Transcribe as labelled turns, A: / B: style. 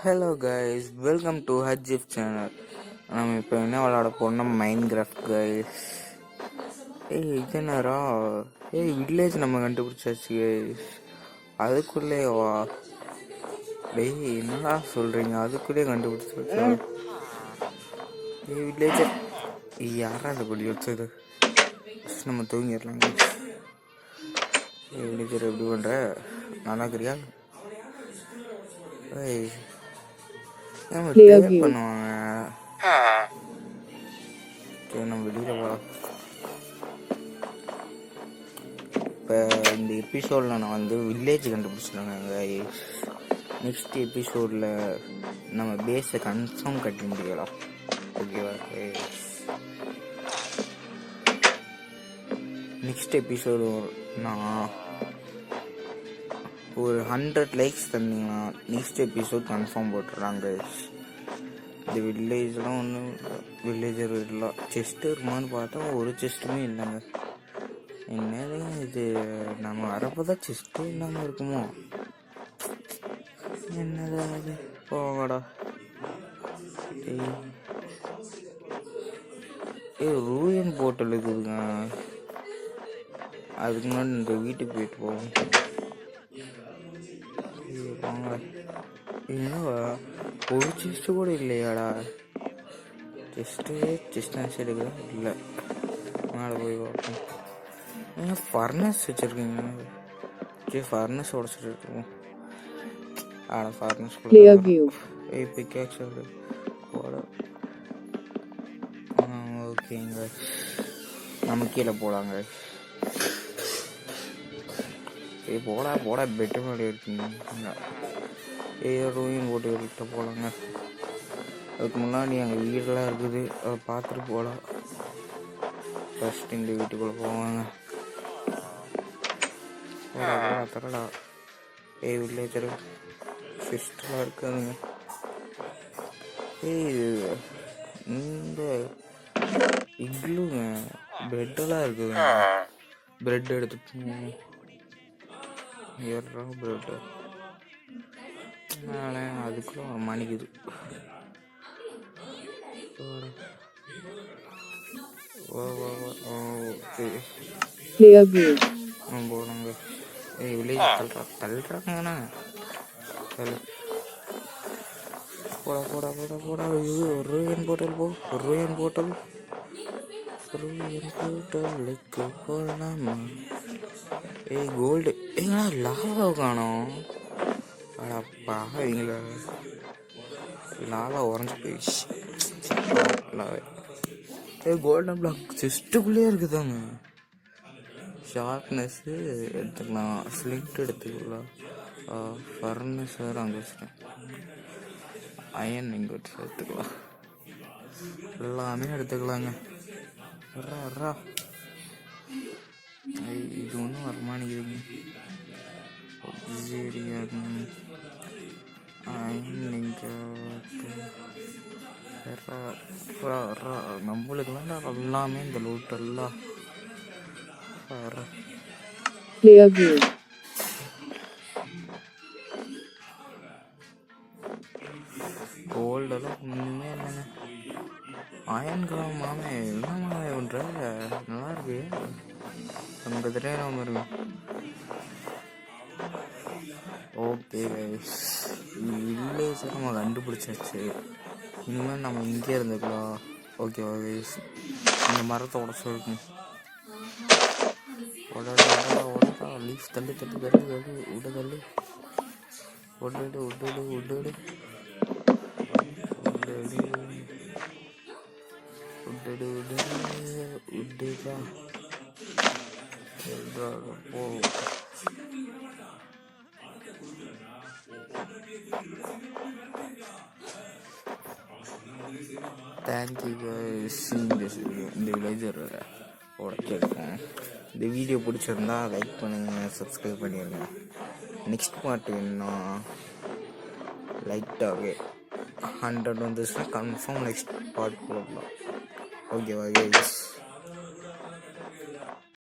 A: Hello guys, welcome to ஹஜ்ஜிப் channel. நம்ம இப்போ என்ன விளாட போனோம்? Minecraft guys. இது நேரா வில்லேஜ் நம்ம கண்டுபிடிச்சாச்சு கைஸ். அதுக்குள்ளே வா என்னடா சொல்கிறீங்க? அதுக்குள்ளே கண்டுபிடிச்சாச்சு வில்லேஜ். யாரா அதை கொடி வச்சது? நம்ம தூங்கிடலாம் கைஸ். வில்லேஜர் எப்படி பண்ணுற? நல்லா இருக்கிறியா? பண்ணுவாங்க. நம்ம வெளியில போகலாம். இப்போ இந்த எபிசோடில் நான் வந்து வில்லேஜ் கண்டுபிடிச்சிருங்க. நெக்ஸ்ட் எபிசோடில் நம்ம பேஸை கன்ஃபார்ம் கட்டி முடியலாம். ஓகேவா? நெக்ஸ்ட் எபிசோடு நான் ஒரு 100 லைக்ஸ் தந்தீங்கன்னா நெக்ஸ்ட் எபிசோட் கன்ஃபார்ம் போட்டுடுறாங்க. இந்த வில்லேஜ்லாம் ஒன்றும் வில்லேஜர் இல்லை. செஸ்ட் இருக்குமான்னு பார்த்தா ஒரு செஸ்ட்டுமே இல்லைங்க. என்னது இது? நம்ம வரப்போ தான் செஸ்ட்டே இல்லாமல் இருக்குமோ? என்னது அது? போகடா. ரூயன் போர்ட்டல் இருக்குதுங்க. அதுக்கு முன்னாடி இந்த வீட்டுக்கு போயிட்டு போவோம். என்னவா ஒரு செஸ்ட்டு கூட இல்லையாடா? செஸ்ட் எடுக்குதா? இல்லை, மேலே போய் பார்ப்போம். ஏன் ஃபர்னஸ் வச்சுருக்கீங்க? சரி, ஃபர்னஸ் உடச்சிட்டு இருக்கோம். ஃபர்னஸ் பிக்காக்ஸ் போட. ஓகேங்க, நம்ம கீழே போகலாங்க. போடா பெட்டு மாதிரி இருக்குங்க. ரூயும் போட்டு கிட்ட போகலாங்க. அதுக்கு முன்னாடி எங்கள் வீடெல்லாம் இருக்குது, அதை பார்த்துட்டு போகலாம். ஃபஸ்ட் இந்த வீட்டுக்குள்ளே போவாங்க. தரடா. வில்லேஜர் சிஸ்டராக இருக்காதுங்க. இந்த இக்லுங்க பிரெட்டெல்லாம் இருக்குதுங்க. பிரெட் எடுத்துட்டு பிரெட்டு அதுக்குள்ள மணிக்குது. போடுங்க. வில்லேஜ் தள்ளுறாங்கண்ணா. போடா. இது ஒரு ரூயன் போட்டல் போ. ரூயன் போட்டலுக்கு போகலாமா? கோல்டு ஏங்கண்ணா லாவா காணோம். அடப்பா, இவங்கள லாவா உறைஞ்சி போயிடுச்சு. கோல்டன் பிளாக் செஸ்ட்டுக்குள்ளேயே இருக்குதாங்க. ஷார்ப்னஸ்ஸு எடுத்துக்கலாம், ஸ்லிட் எடுத்துக்கலாம், ஃபர்னஸ் வேறு அங்கே வச்சுட்டேன், அயன் இங்கே வச்சு எடுத்துக்கலாம், எல்லாமே எடுத்துக்கலாங்க. வர்றா இது ஒன்றும் வரமாட்டேங்குதுங்க. நம்மளுக்கு எல்லாமே இந்த லூட்டெல்லாம் கோல்டெல்லாம் ஒன்றுமே இல்லைங்க. அயன் கிராம் மாமே என்ன மாமே ஒன்ற நல்லா இருக்கு. 50,000 இருக்கு. ஓகே கைஸ், வில்லேஜை நம்ம கண்டுபிடிச்சாச்சு. இனிமேல் நம்ம இங்கே இருந்துக்கலாம். ஓகேவா கைஸ்? இந்த மரத்தை உடச்சு இருக்கும். உடடா லீஃப் தள்ளு உடடு போ. Thank you guys. இந்த வில்லேஜர் உடைச்சிருக்கேன். இந்த வீடியோ பிடிச்சிருந்தா லைக் பண்ணுங்கள், சப்ஸ்கிரைப் பண்ணிடுங்க. நெக்ஸ்ட் பார்ட் வேணும்னா லைட்டாகவே 100 வந்துச்சுன்னா கன்ஃபார்ம் நெக்ஸ்ட் பார்ட் போடலாம். ஓகேவா கைஸ்?